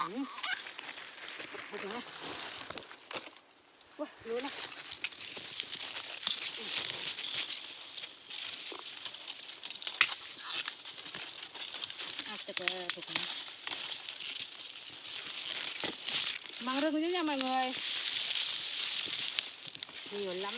Bực này. Ui, lưới này. Bực này. Măng rừng chứ nha mọi người. Nhiều lắm.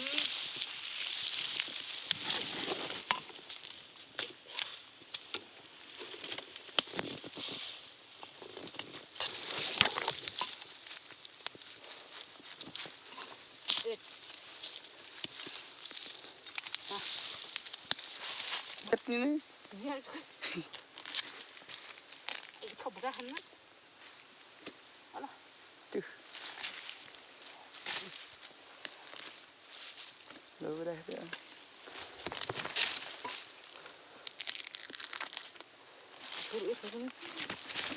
Đất như thế. Không ra hắn á. Đó. Lôi đây đấy.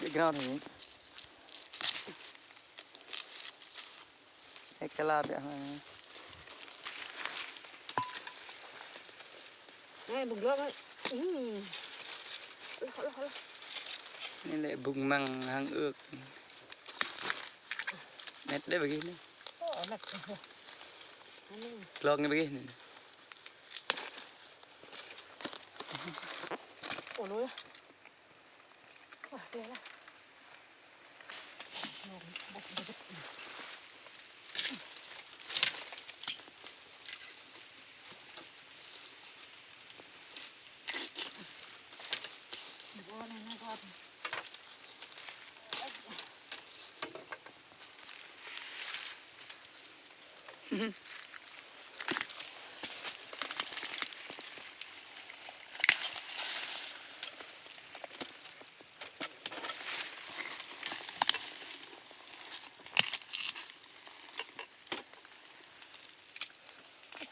Cái nào thì cái la vậy hả? Này bùng nước ấy. Nên lại bùng măng hàng ước. Nét đấy begini. Klongnya begini. Ủa lối à? Ủa thế là. Này nó gọt.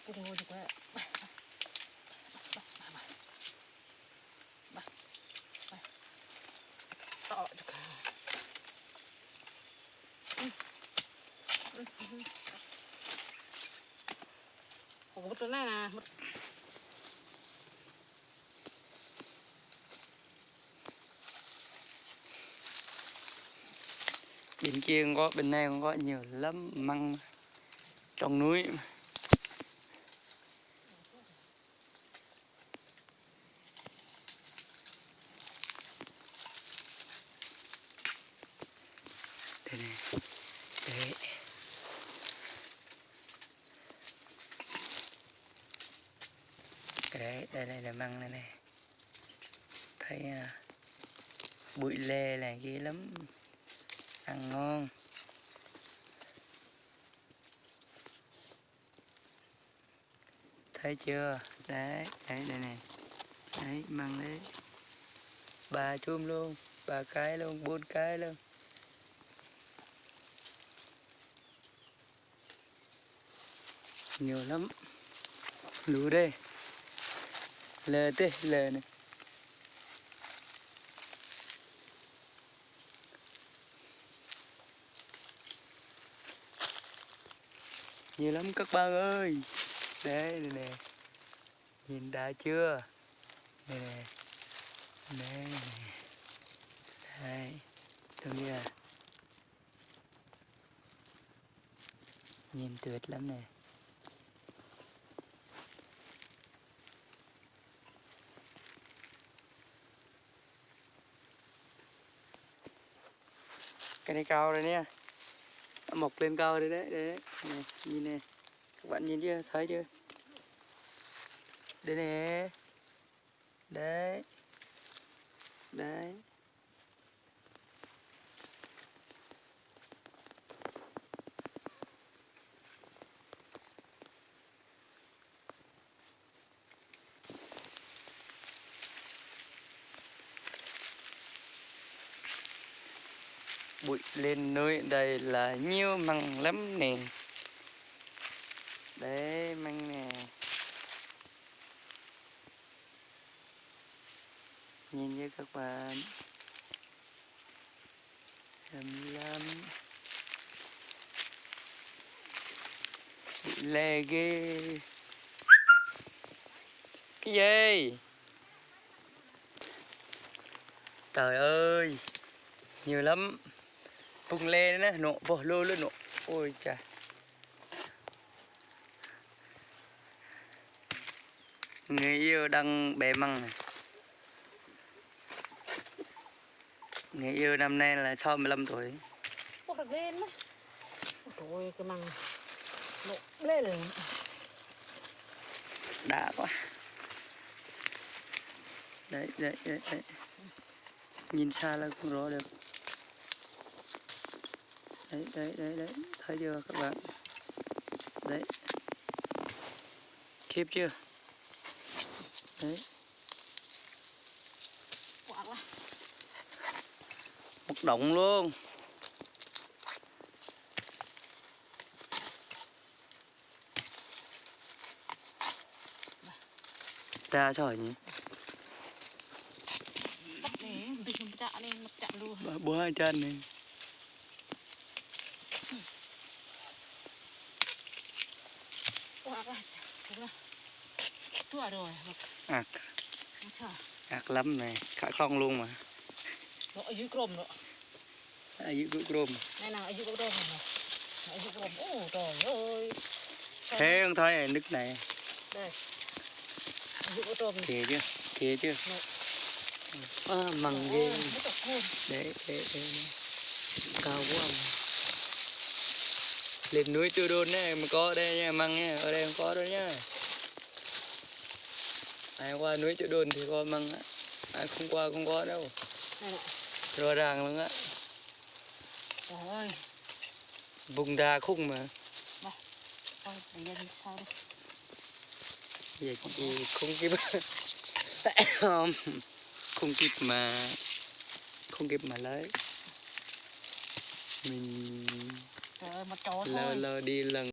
Cái ngồi được quá. Tọ được. Ủa mất chỗ này nè. Bên kia cũng có, bên này cũng có nhiều lắm măng trong núi. Đây này. Đấy. Đấy, đây là măng này này. Thấy bụi lê này ghê lắm. Ăn ngon. Thấy chưa? Đấy, đấy đây này. Đấy, măng đấy. 3 chùm luôn, 3 cái luôn, 4 cái luôn. Nhiều lắm. Lú đây. Lê tê, lê này. Nhiều lắm các bạn ơi. Đấy, này nè. Nhìn đã chưa? Này nè. Đây nè. Đây. Đúng chưa? Nhìn tuyệt lắm nè. Cái này cao rồi nha. Nó mọc lên cao rồi đấy. Đấy. Này, nhìn nè. Các bạn nhìn chưa? Thấy chưa? Đây nè. Đấy. Đấy. Bụi lên nơi đây là nhiều măng lắm nè. Đấy măng nè. Nhìn như các bạn. Thơm lắm. Bụi lê ghê. Cái gì? Trời ơi. Nhiều lắm. Bùng lên nữa nổ bỏ lô lên nổ. Ôi trời. Người yêu đang bẻ măng này. Người yêu năm nay là sau 15 tuổi. Ủa lên đó. Trời ơi cái măng nổ lên rồi. Đã quá. Đấy. Nhìn xa là cũng rõ được. Đấy. Thấy chưa các bạn? Đấy. Khiếp chưa? Đấy. Quả quá. Một động luôn. Ra trời nhỉ? Bắt nè, tôi không chạm lên, nó chạm luôn. Bố hai chân này. Quả quá. Chua rồi. Ạc. Trời. Ạc lắm này. Khá không luôn mà. Nó ở dưới crom nữa. Ở dưới cục rôm. Này nào ở dưới crom này. Ở dưới crom. Ồ trời ơi. Thế không thấy này, nước này. Đây. Ở dưới crom này. Kìa chưa? À, măng ghê. Đấy. Cao quá mà. Lên núi Tư Đôn này mà có ở đây nha, măng nha, ở đây không có đâu nha. Ai qua núi Tư Đôn thì có măng á, ai không qua không có đâu. Rõ ràng luôn á. Trời ơi. Vùng ra khung mà. Thôi, để ra đi sao đây. Vậy thì không kịp. Không kịp mà lấy. Mình Trời ơi, mà chó thôi. lơ đi lần